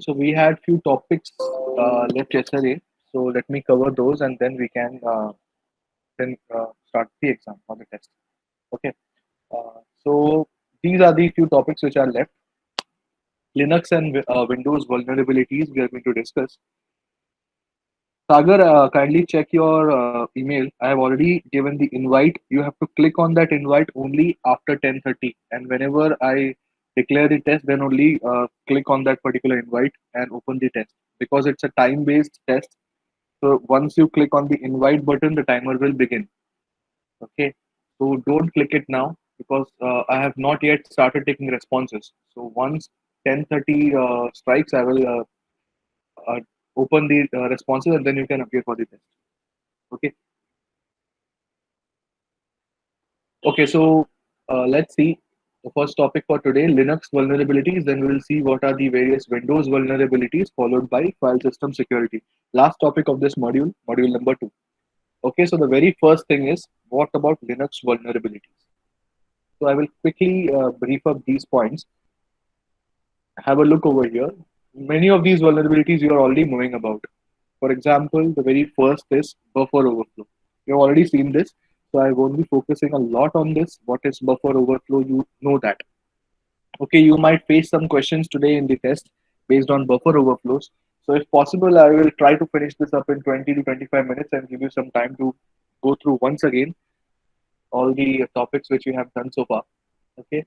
So we had few topics left yesterday. So let me cover those, and then we can start the exam or the test. Okay. So these are the few topics which are left. Linux and Windows vulnerabilities we are going to discuss. Sagar, kindly check your email. I have already given the invite. You have to click on that invite only after 10:30, and whenever I declare the test, then only click on that particular invite and open the test because it's a time-based test. So once you click on the invite button, the timer will begin. Okay, so don't click it now because I have not yet started taking responses. So once 10:30 strikes, I will uh, open the responses and then you can appear for the test. Okay. Okay, so let's see the first topic for today, Linux vulnerabilities. Then we will see what are the various Windows vulnerabilities, followed by file system security. Last topic of this module, module number 2. Okay, so the very first thing is what about Linux vulnerabilities? So I will quickly brief up these points. Have a look over here. Many of these vulnerabilities you are already knowing about. For example, the very first is buffer overflow. You've already seen this, so I won't be focusing a lot on this. What is buffer overflow? You know that. Okay, you might face some questions today in the test based on buffer overflows. So, if possible, I will try to finish this up in 20 to 25 minutes and give you some time to go through once again all the topics which we have done so far. Okay,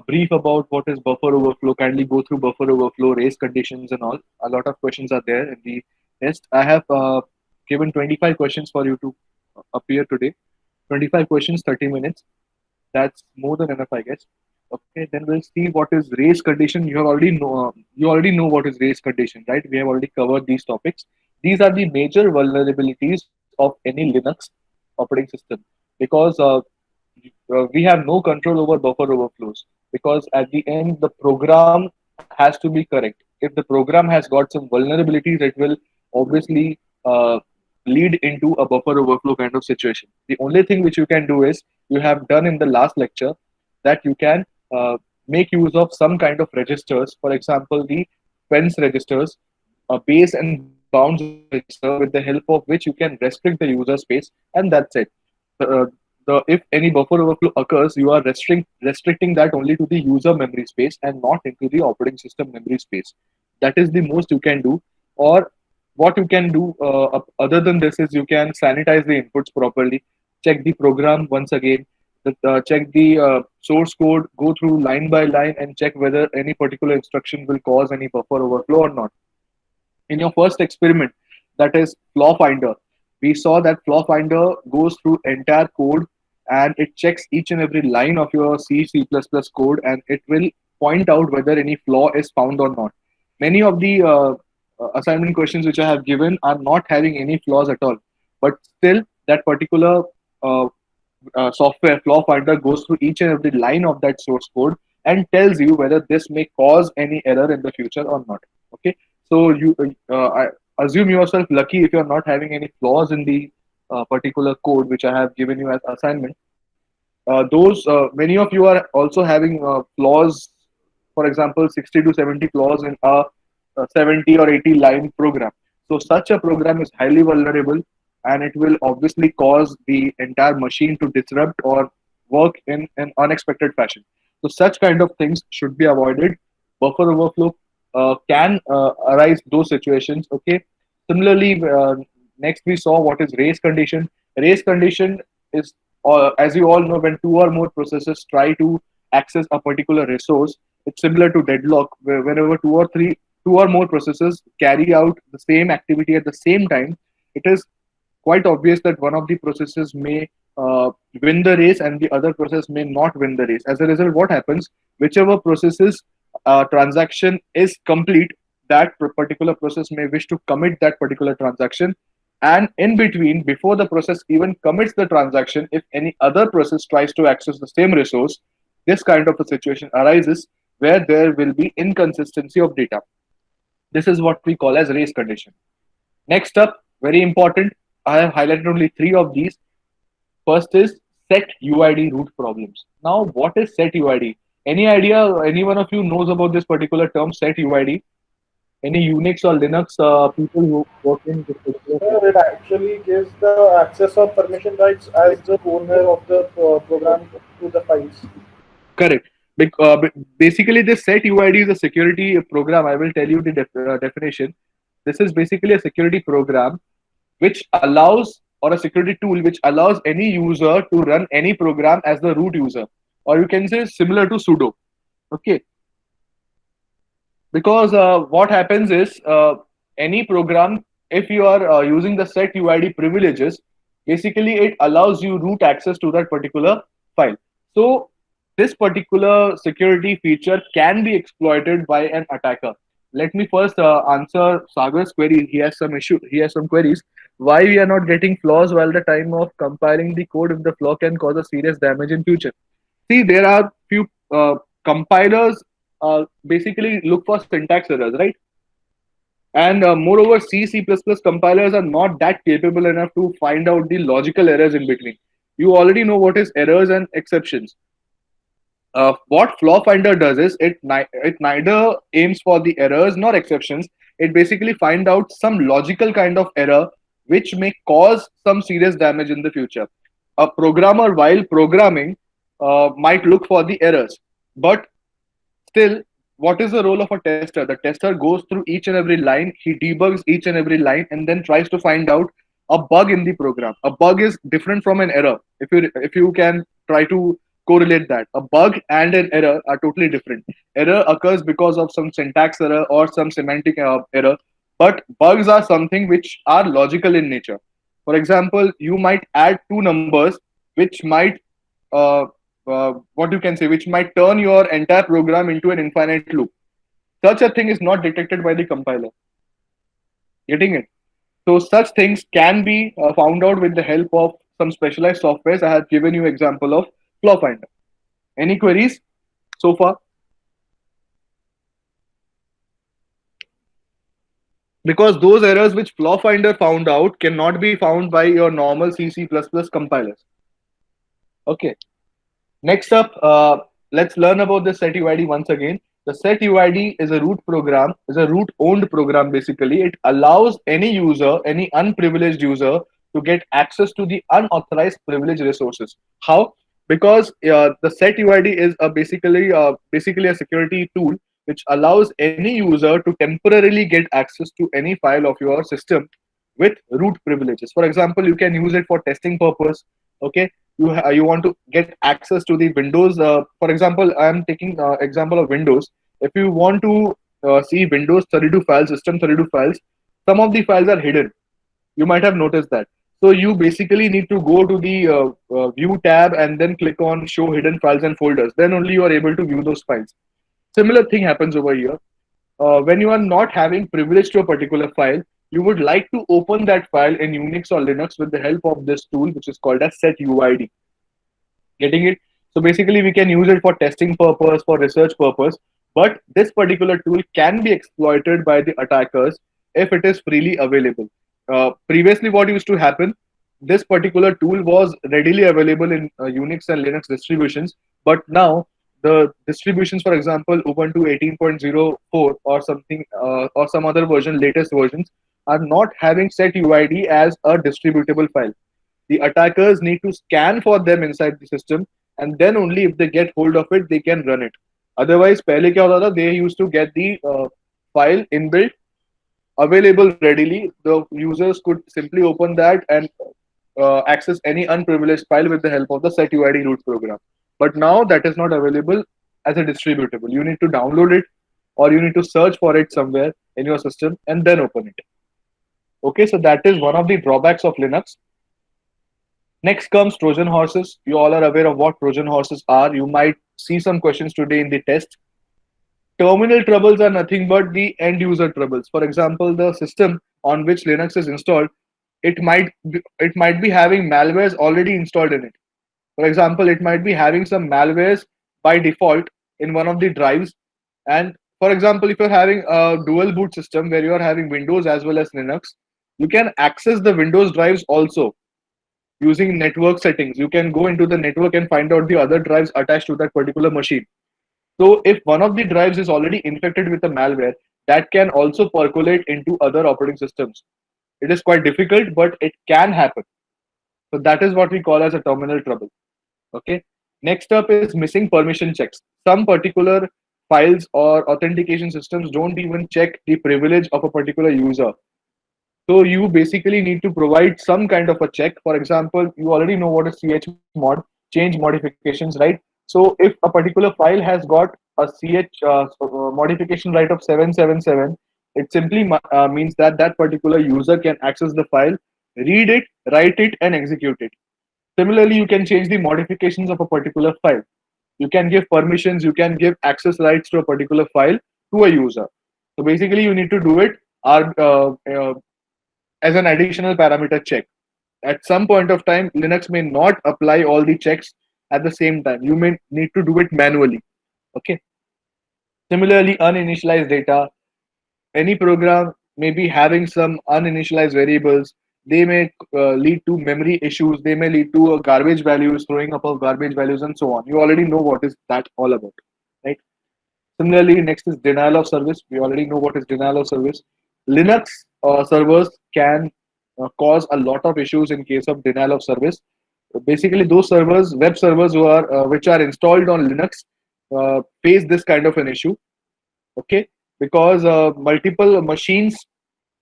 brief about what is buffer overflow. Kindly go through buffer overflow, race conditions, and all. A lot of questions are there in the test. I have given 25 questions for you to appear today. 25 questions, 30 minutes. That's more than enough, I guess. Okay, then we'll see what is race condition. You already know what is race condition, right? We have already covered these topics. These are the major vulnerabilities of any Linux operating system because we have no control over buffer overflows because at the end the program has to be correct. If the program has got some vulnerabilities, it will obviously lead into a buffer overflow kind of situation. The only thing which you can do is you have done in the last lecture that you can uh, make use of some kind of registers. For example, the fence registers, base and bounds register, with the help of which you can restrict the user space, and that's it. If any buffer overflow occurs, you are restricting that only to the user memory space and not into the operating system memory space. That is the most you can do. Or what you can do other than this is you can sanitize the inputs properly, check the program once again, check the source code, go through line by line, and check whether any particular instruction will cause any buffer overflow or not. In your first experiment, that is flaw finder, we saw that flaw finder goes through entire code and it checks each and every line of your C++ code, and it will point out whether any flaw is found or not. Many of the assignment questions which I have given are not having any flaws at all, but still that particular uh, software flaw finder goes through each and every line of that source code and tells you whether this may cause any error in the future or not. Okay, so I assume yourself lucky if you're not having any flaws in the particular code which I have given you as assignment. Those Many of you are also having flaws, for example 60 to 70 flaws in a 70 or 80 line program. So such a program is highly vulnerable, and it will obviously cause the entire machine to disrupt or work in an unexpected fashion. So such kind of things should be avoided. Buffer overflow can arise those situations. Okay, similarly, next we saw what is race condition. Race condition is, as you all know, when two or more processes try to access a particular resource, it's similar to deadlock, where whenever two or more processes carry out the same activity at the same time, it is quite obvious that one of the processes may win the race and the other process may not win the race. As a result, what happens? Whichever process's transaction is complete, that particular process may wish to commit that particular transaction. And in between, before the process even commits the transaction, if any other process tries to access the same resource, this kind of a situation arises where there will be inconsistency of data. This is what we call as race condition. Next up, very important, I have highlighted only three of these. First is set UID root problems. Now, what is set UID? Any idea? Any one of you knows about this particular term, set UID? Any Unix or Linux people who work in this particular Sir, sector. it actually gives the access of permission rights as the owner of the program to the files. Correct. Basically, this set UID is a security program. I will tell you the definition. This is basically a security program which allows, or a security tool which allows any user to run any program as the root user, or you can say similar to sudo. Okay, because what happens is any program, if you are using the set UID privileges, basically it allows you root access to that particular file. So this particular security feature can be exploited by an attacker. Let me first answer Sagar's query. He has some queries. Why we are not getting flaws while the time of compiling the code if the flaw can cause a serious damage in future? See, there are few compilers basically look for syntax errors, right? And moreover, C++ compilers are not that capable enough to find out the logical errors in between. You already know what is errors and exceptions. What flaw finder does is it neither aims for the errors nor exceptions. It basically find out some logical kind of error which may cause some serious damage in the future. A programmer, while programming, might look for the errors, but still, what is the role of a tester? The tester goes through each and every line, he debugs each and every line, and then tries to find out a bug in the program. A bug is different from an error. If you can try to correlate that, a bug and an error are totally different. Error occurs because of some syntax error or some semantic error, but bugs are something which are logical in nature. For example, you might add two numbers which might uh, what you can say, which might turn your entire program into an infinite loop. Such a thing is not detected by the compiler. Getting it? So such things can be found out with the help of some specialized softwares. I have given you example of Flaw Finder. Any queries so far? Because those errors which Flaw Finder found out cannot be found by your normal C++ compilers. Okay. Next up, let's learn about the SetUID once again. The SetUID is a root program, is a root owned program basically. It allows any user, any unprivileged user, to get access to the unauthorized privilege resources. How? Because the SetUID is basically a security tool which allows any user to temporarily get access to any file of your system with root privileges. For example, you can use it for testing purpose. Okay, you want to get access to the Windows. For example, I am taking example of Windows. If you want to see Windows 32 files, System 32 files, some of the files are hidden. You might have noticed that. So you basically need to go to the View tab and then click on Show Hidden Files and Folders. Then only you are able to view those files. Similar thing happens over here. When you are not having privilege to a particular file, you would like to open that file in Unix or Linux with the help of this tool, which is called as setuid. Getting it? So basically, we can use it for testing purpose, for research purpose. But this particular tool can be exploited by the attackers if it is freely available. Previously, what used to happen? This particular tool was readily available in Unix and Linux distributions, but now the distributions, for example, Ubuntu 18.04 or something, or some other version, latest versions, are not having set UID as a distributable file. The attackers need to scan for them inside the system, and then only if they get hold of it, they can run it. Otherwise, पहले क्या होता था? They used to get the file inbuilt available readily. The users could simply open that and access any unprivileged file with the help of the setuid root program. But now that is not available as a distributable. You need to download it, or you need to search for it somewhere in your system and then open it. Okay, so that is one of the drawbacks of Linux. Next comes Trojan horses. You all are aware of what Trojan horses are. You might see some questions today in the test. Terminal troubles are nothing but the end user troubles. For example, the system on which Linux is installed, it might be having malwares already installed in it. For example, it might be having some malwares by default in one of the drives. And for example, if you're having a dual boot system where you are having Windows as well as Linux, you can access the Windows drives also using network settings. You can go into the network and find out the other drives attached to that particular machine. So if one of the drives is already infected with a malware, that can also percolate into other operating systems. It is quite difficult, but it can happen. So that is what we call as a terminal trouble. Okay. Next up is missing permission checks. Some particular files or authentication systems don't even check the privilege of a particular user. So you basically need to provide some kind of a check. For example, you already know what is chmod, change modifications, right? So if a particular file has got a modification right of 777, it simply means that that particular user can access the file, read it, write it, and execute it. Similarly, you can change the modifications of a particular file. You can give permissions, you can give access rights to a particular file to a user. So basically, you need to do it as an additional parameter check. At some point of time, Linux may not apply all the checks at the same time. You may need to do it manually. Okay. Similarly, uninitialized data. Any program may be having some uninitialized variables. They may lead to memory issues. They may lead to garbage values, throwing up of garbage values, and so on. You already know what is that all about, right? Similarly, next is denial of service. We already know what is denial of service. Linux servers can cause a lot of issues in case of denial of service. Basically, those servers, web servers who are which are installed on Linux, face this kind of an issue. Okay, because multiple machines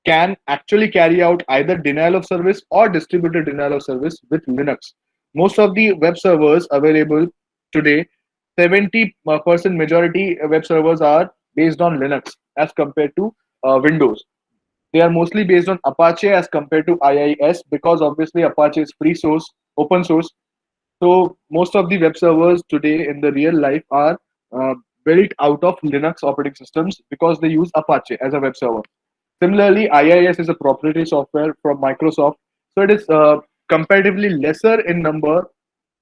can actually carry out either denial of service or distributed denial of service with Linux. Most of the web servers available today, 70% majority web servers are based on Linux as compared to Windows. They are mostly based on Apache as compared to IIS, because obviously Apache is free source, open source. So most of the web servers today in the real life are uh, built out of Linux operating systems because they use Apache as a web server. Similarly, IIS is a proprietary software from Microsoft, so it is comparatively lesser in number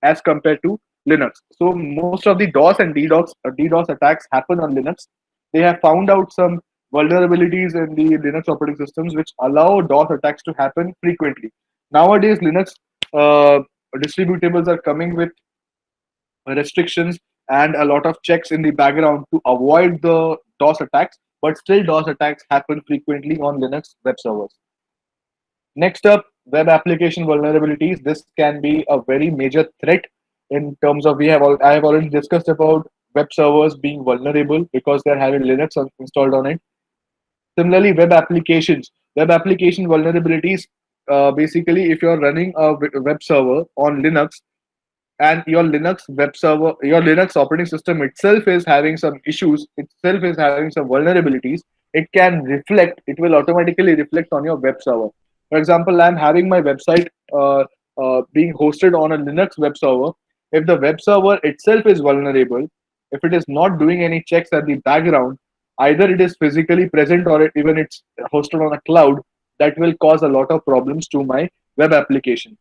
as compared to Linux. So most of the DOS and DDoS attacks happen on Linux. They have found out some vulnerabilities in the Linux operating systems which allow DOS attacks to happen frequently. Nowadays, Linux uh, distributables are coming with restrictions and a lot of checks in the background to avoid the DOS attacks, but still DOS attacks happen frequently on Linux web servers. Next up, web application vulnerabilities. This can be a very major threat in terms of I have already discussed about web servers being vulnerable because they're having Linux installed on it. Similarly, web applications. Web application vulnerabilities. Basically, if you're running a web server on Linux, and your Linux web server, your Linux operating system itself is having some issues, itself is having some vulnerabilities, it will automatically reflect on your web server. For example, I'm having my website being hosted on a Linux web server. If the web server itself is vulnerable, if it is not doing any checks at the background, either it is physically present or even it's hosted on a cloud, that will cause a lot of problems to my web application.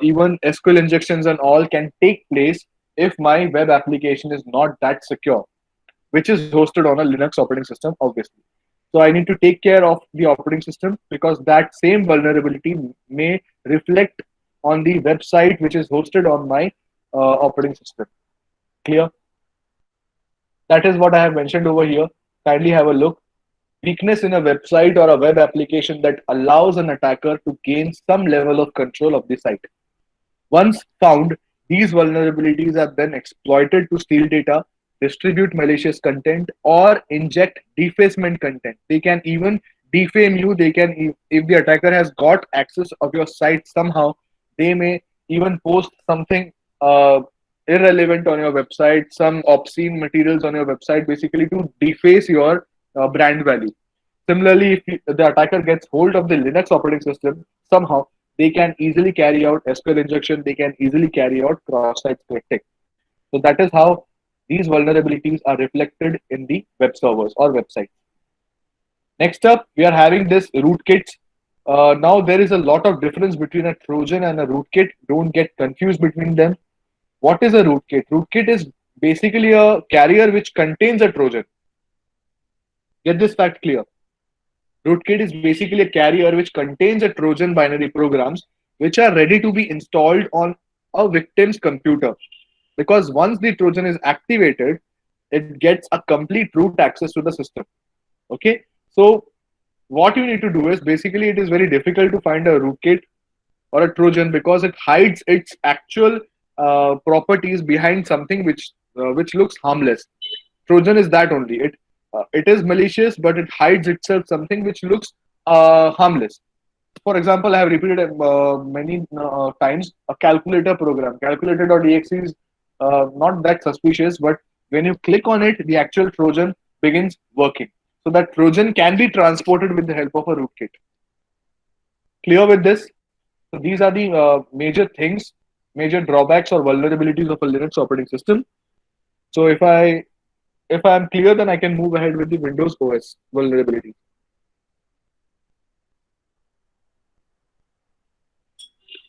Even SQL injections and all can take place if my web application is not that secure, which is hosted on a Linux operating system, obviously. So I need to take care of the operating system because that same vulnerability may reflect on the website which is hosted on my operating system. Clear? That is what I have mentioned over here. Kindly have a look. Weakness in a website or a web application that allows an attacker to gain some level of control of the site. Once found, these vulnerabilities are then exploited to steal data, distribute malicious content, or inject defacement content. They can even defame you. They can, if the attacker has got access of your site somehow, they may even post something irrelevant on your website, some obscene materials on your website, basically to deface your brand value. Similarly, if the attacker gets hold of the Linux operating system somehow, they can easily carry out SQL injection, they can easily carry out cross-site scripting. So that is how these vulnerabilities are reflected in the web servers or websites. Next up, we are having this rootkits. Now there is a lot of difference between a Trojan and a rootkit. Don't get confused between them. What is a rootkit? Rootkit is basically a carrier which contains a Trojan. Get this fact clear. Rootkit is basically a carrier which contains a Trojan binary programs which are ready to be installed on a victim's computer. Because once the Trojan is activated, it gets a complete root access to the system. Okay. So what you need to do is basically it is very difficult to find a rootkit or a Trojan because it hides its actual properties behind something which looks harmless. Trojan is that only. It is malicious, but it hides itself something which looks harmless. For example, I have repeated many times a calculator program. Calculator.exe is not that suspicious, but when you click on it, the actual Trojan begins working. So that Trojan can be transported with the help of a rootkit. Clear with this? So these are the major things, major drawbacks or vulnerabilities of a Linux operating system. So if I am clear, then I can move ahead with the Windows OS vulnerability.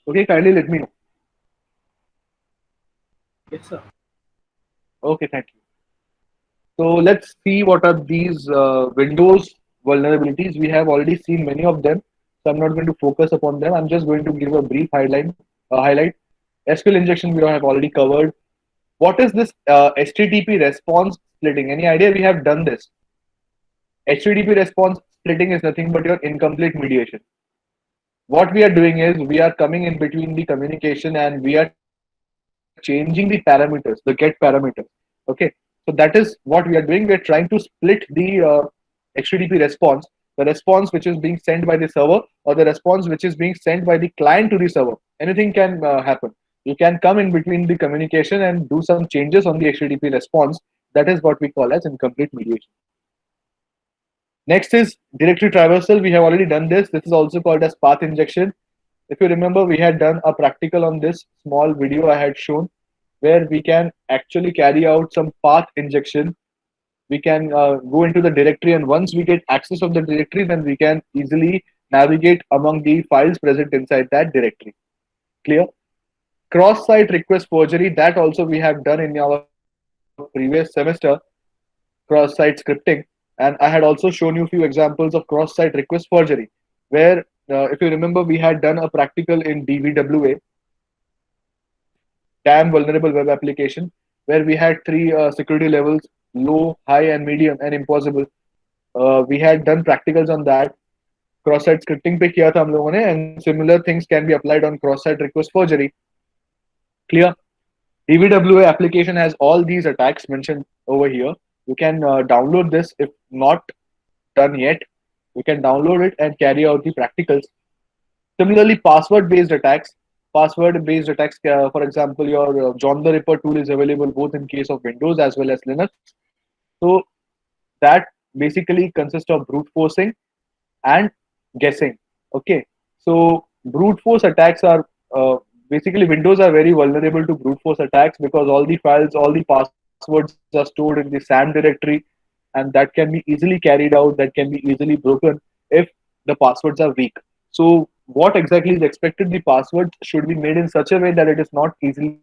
Okay, kindly let me know. Yes, sir. Okay, thank you. So let's see what are these Windows vulnerabilities. We have already seen many of them, so I'm not going to focus upon them. I'm just going to give a brief highlight. SQL injection we have already covered. What is this HTTP response splitting? Any idea? We have done this. HTTP response splitting is nothing but your incomplete mediation. What we are doing is we are coming in between the communication and we are changing the parameters, the get parameters. Okay, so that is what we are doing. We are trying to split the HTTP response, the response which is being sent by the server or the response which is being sent by the client to the server. Anything can happen. You can come in between the communication and do some changes on the HTTP response. That is what we call as incomplete mediation. Next is directory traversal. We have already done this. This is also called as path injection. If you remember, we had done a practical on this small video I had shown where we can actually carry out some path injection. We can go into the directory, and once we get access of the directory, then we can easily navigate among the files present inside that directory. Clear? Cross-site request forgery, that also we have done in our previous semester, cross-site scripting. And I had also shown you a few examples of cross-site request forgery, where, if you remember, we had done a practical in DVWA, damn vulnerable web application, where we had three security levels: low, high, and medium, and impossible. We had done practicals on that. Cross-site scripting पे किया था हम लोगों ने, and similar things can be applied on cross-site request forgery. Clear? DVWA application has all these attacks mentioned over here. You can download this if not done yet. You can download it and carry out the practicals. Similarly, password-based attacks. Password-based attacks, for example, your John the Ripper tool is available both in case of Windows as well as Linux. So that basically consists of brute forcing and guessing. Okay, so brute force attacks are basically Windows are very vulnerable to brute force attacks because all the files, all the passwords are stored in the SAM directory, and that can be easily carried out, that can be easily broken if the passwords are weak. So what exactly is expected? The password should be made in such a way that it is not easily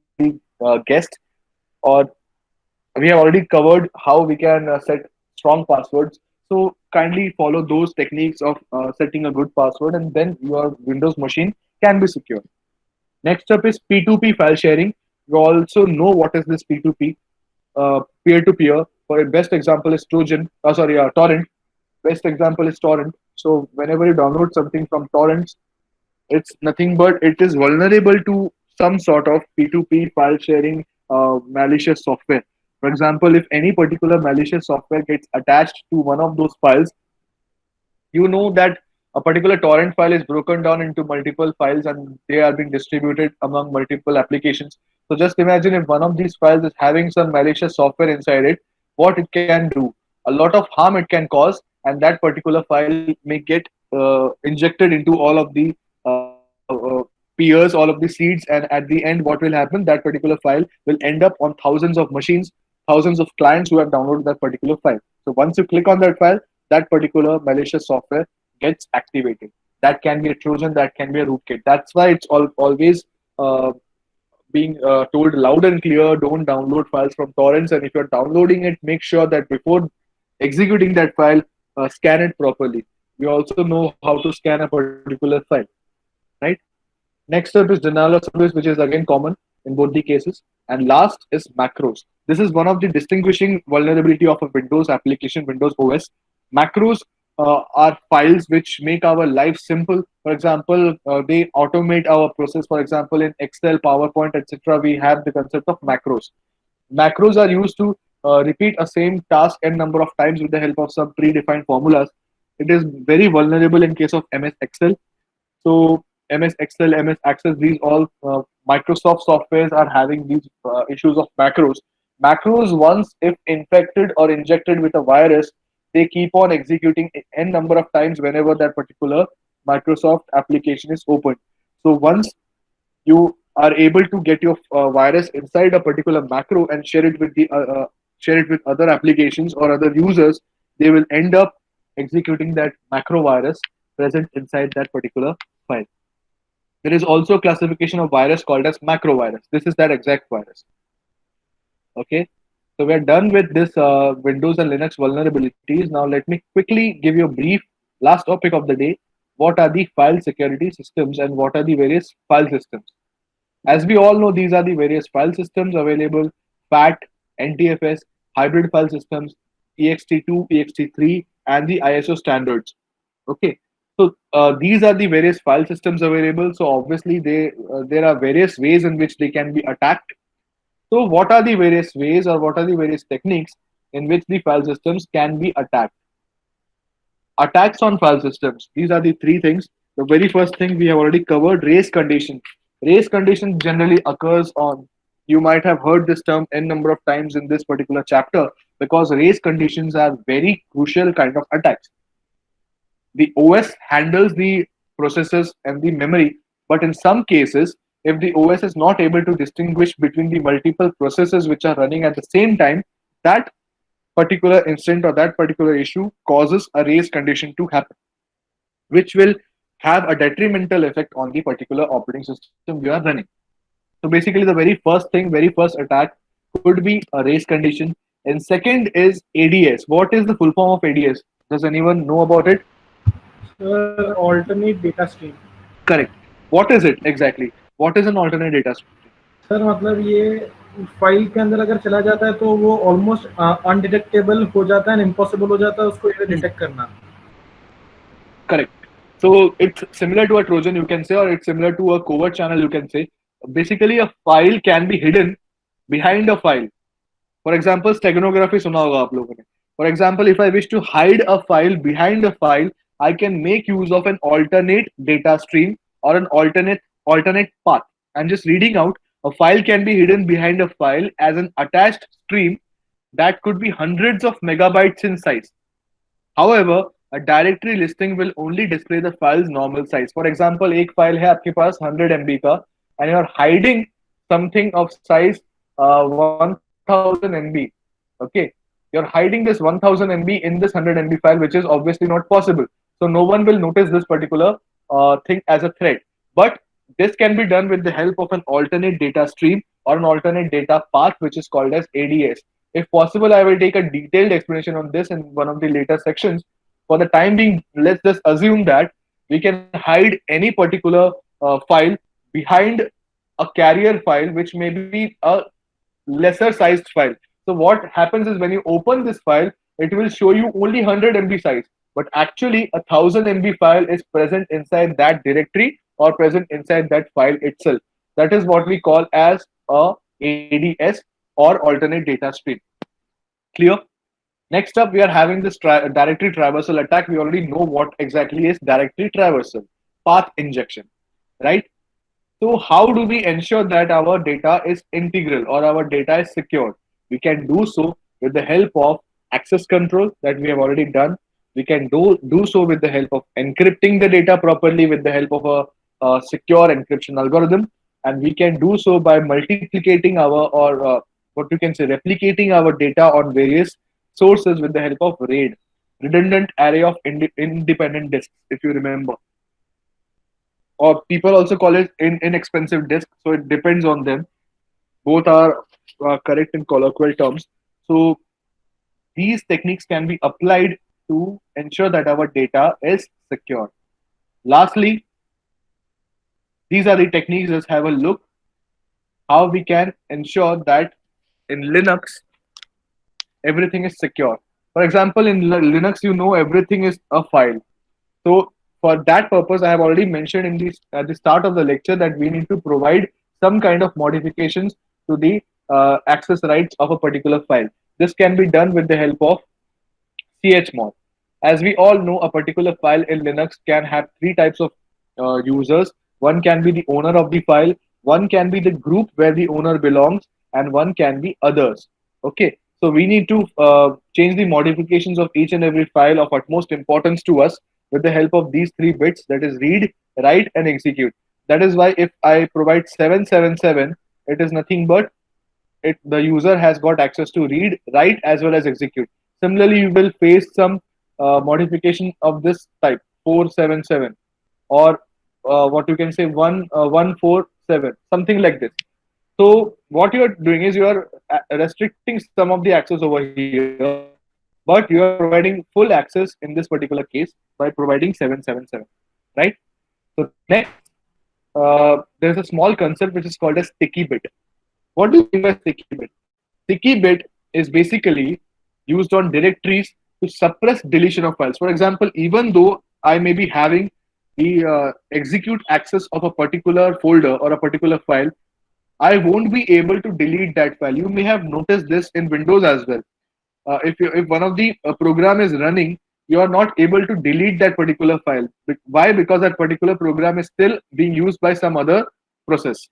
guessed, or we have already covered how we can set strong passwords. So kindly follow those techniques of setting a good password, and then your Windows machine can be secure. Next up is P2P file sharing. You also know what is this P2P, peer-to-peer. For a best example is Torrent. Best example is Torrent. So whenever you download something from torrents, it's nothing but it is vulnerable to some sort of P2P file sharing malicious software. For example, if any particular malicious software gets attached to one of those files, you know that a particular torrent file is broken down into multiple files and they are being distributed among multiple applications. So just imagine if one of these files is having some malicious software inside it, what it can do. A lot of harm it can cause, and that particular file may get injected into all of the peers, all of the seeds, and at the end, what will happen? That particular file will end up on thousands of machines, thousands of clients who have downloaded that particular file. So once you click on that file, that particular malicious software gets activated. That can be a Trojan, that can be a rootkit. That's why it's always being told loud and clear, don't download files from torrents. And if you're downloading it, make sure that before executing that file, scan it properly. We also know how to scan a particular file, right? Next up is denial of service, which is again common in both the cases. And last is macros. This is one of the distinguishing vulnerability of a Windows application, Windows OS. Macros are files which make our life simple. For example, they automate our process. For example, in Excel, PowerPoint, etc., we have the concept of macros. Macros are used to repeat a same task n number of times with the help of some predefined formulas. It is very vulnerable in case of MS Excel. So MS Excel, MS Access, these all Microsoft softwares are having these issues of macros. Macros, once if infected or injected with a virus, they keep on executing n number of times whenever that particular Microsoft application is opened. So once you are able to get your virus inside a particular macro and share it with other applications or other users, they will end up executing that macro virus present inside that particular file. There is also a classification of virus called as macro virus. This is that exact virus. Okay, so we are done with this Windows and Linux vulnerabilities. Now let me quickly give you a brief last topic of the day. What are the file security systems and what are the various file systems? As we all know, these are the various file systems available: FAT, NTFS, hybrid file systems, ext2, ext3, and the ISO standards. Okay, so these are the various file systems available. So obviously, there are various ways in which they can be attacked. So what are the various ways or what are the various techniques in which the file systems can be attacked? Attacks on file systems. These are the three things. The very first thing we have already covered: race condition. Race condition generally occurs on, you might have heard this term n number of times in this particular chapter, because race conditions are very crucial kind of attacks. The OS handles the processes and the memory, but in some cases, if the OS is not able to distinguish between the multiple processes which are running at the same time, that particular instant or that particular issue causes a race condition to happen, which will have a detrimental effect on the particular operating system you are running. So basically, the very first thing, very first attack could be a race condition. And second is ADS. What is the full form of ADS? Does anyone know about it? Sir, alternate data stream. Correct. What is it exactly? What is an alternate data stream? Sir मतलब ये file के अंदर अगर चला जाता है तो वो ऑलमोस्ट अनडिटेक्टेबल हो जाता है, इम्पॉसिबल हो जाता है उसको डिटेक्ट करना. Correct. So it's similar to a Trojan, you can say, or it's similar to a covert channel, you can say. Basically, a file can be hidden behind a file. For example, steganography सुना होगा आप लोगों ने. For example, if I wish to hide a file behind a file, I can make use of an alternate data stream or an alternate path. I'm just reading out. A file can be hidden behind a file as an attached stream that could be hundreds of megabytes in size. However, a directory listing will only display the file's normal size. For example, एक file है आपके पास 100 MB का, and you're hiding something of size 1000 MB. Okay, you're hiding this 1000 MB in this 100 MB file, which is obviously not possible. So no one will notice this particular thing as a threat. But this can be done with the help of an alternate data stream or an alternate data path, which is called as ADS. If possible, I will take a detailed explanation on this in one of the later sections. For the time being, let's just assume that we can hide any particular file behind a carrier file, which may be a lesser sized file. So what happens is when you open this file, it will show you only 100 MB size, but actually a 1000 MB file is present inside that directory or present inside that file itself. That is what we call as a ADS or alternate data stream. Clear? Next up, we are having this directory traversal attack. We already know what exactly is directory traversal, path injection, right? So how do we ensure that our data is integral or our data is secure? We can do so with the help of access control that we have already done. We can do so with the help of encrypting the data properly with the help of a secure encryption algorithm. And we can do so by multiplicating our, or what you can say, replicating our data on various sources with the help of RAID, redundant array of independent disks, if you remember. Or people also call it inexpensive disk. So it depends on them. Both are correct in colloquial terms. So these techniques can be applied to ensure that our data is secure. Lastly, these are the techniques. Let's have a look how we can ensure that in Linux everything is secure. For example, in Linux, you know everything is a file. So for that purpose, I have already mentioned in this at the start of the lecture that we need to provide some kind of modifications to the access rights of a particular file. This can be done with the help of chmod. As we all know, a particular file in Linux can have three types of users. One can be the owner of the file, one can be the group where the owner belongs, and one can be others. Okay, so we need to change the modifications of each and every file of utmost importance to us with the help of these three bits, that is read, write, and execute. That is why if I provide 777, it is nothing but the user has got access to read, write, as well as execute. Similarly, you will face some modification of this type 477 or what you can say 147, something like this. So what you are doing is you are restricting some of the access over here, but you are providing full access in this particular case by providing 777, right? So next, there's a small concept which is called a sticky bit. What do you mean by sticky bit? Sticky bit is basically used on directories to suppress deletion of files. For example, even though I may be having the execute access of a particular folder or a particular file, I won't be able to delete that file. You may have noticed this in Windows as well. If one of the program is running, you are not able to delete that particular file. Why? Because that particular program is still being used by some other process,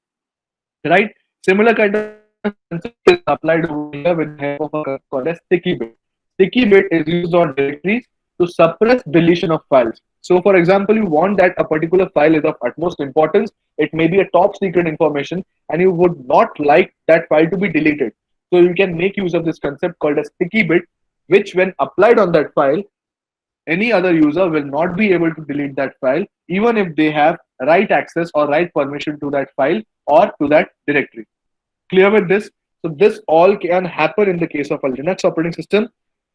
right? Similar kind of concept is applied over here with the help of a concept called as sticky bit. Sticky bit is used on directories to suppress deletion of files. So, for example, you want that a particular file is of utmost importance. It may be a top secret information, and you would not like that file to be deleted. So, you can make use of this concept called a sticky bit, which, when applied on that file, any other user will not be able to delete that file, even if they have write access or write permission to that file or to that directory. Clear with this? So this all can happen in the case of a Linux operating system,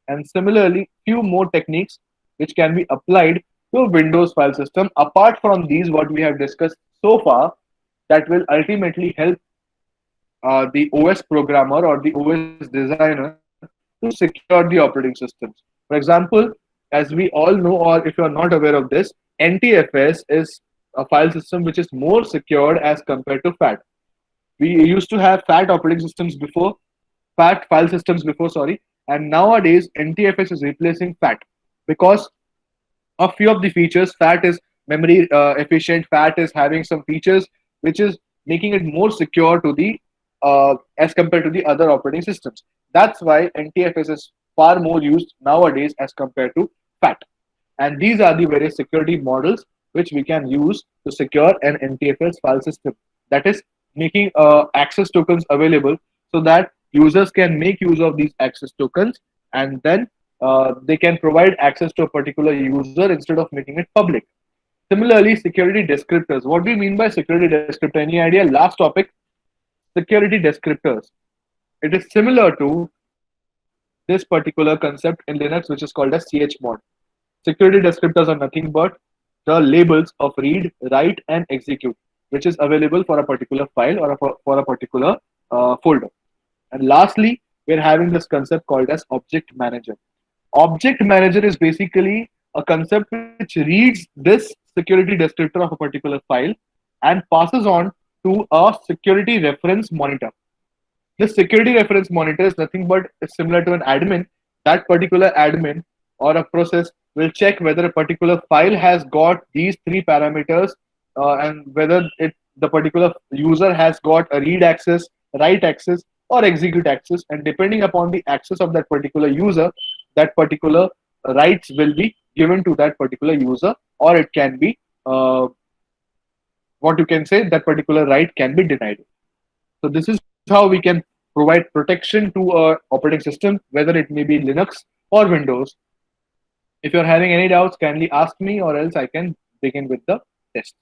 and similarly, few more techniques which can be applied to a Windows file system. Apart from these, what we have discussed so far, that will ultimately help the OS programmer or the OS designer to secure the operating systems. For example, as we all know, or if you are not aware of this, NTFS is a file system which is more secured as compared to FAT. We used to have FAT operating systems before, FAT file systems before, sorry, and nowadays NTFS is replacing FAT because a few of the features. FAT is memory efficient. FAT is having some features which is making it more secure to the as compared to the other operating systems. That's why NTFS is far more used nowadays as compared to FAT. And these are the various security models which we can use to secure an NTFS file system. That is making access tokens available so that users can make use of these access tokens, and then they can provide access to a particular user instead of making it public. Similarly, security descriptors. What do you mean by security descriptor? Any idea? Last topic, security descriptors. It is similar to this particular concept in Linux, which is called as chmod. Security descriptors are nothing but the labels of read, write, and execute, which is available for a particular file or for a particular folder. And lastly, we're having this concept called as object manager. Object manager is basically a concept which reads this security descriptor of a particular file and passes on to a security reference monitor. This security reference monitor is nothing but similar to an admin. That particular admin or a process will check whether a particular file has got these three parameters and whether the particular user has got a read access, write access, or execute access. And depending upon the access of that particular user, that particular rights will be given to that particular user, or it can be what you can say that particular right can be denied. So this is how we can provide protection to a operating system, whether it may be Linux or Windows. If you're having any doubts, kindly ask me, or else I can begin with the test.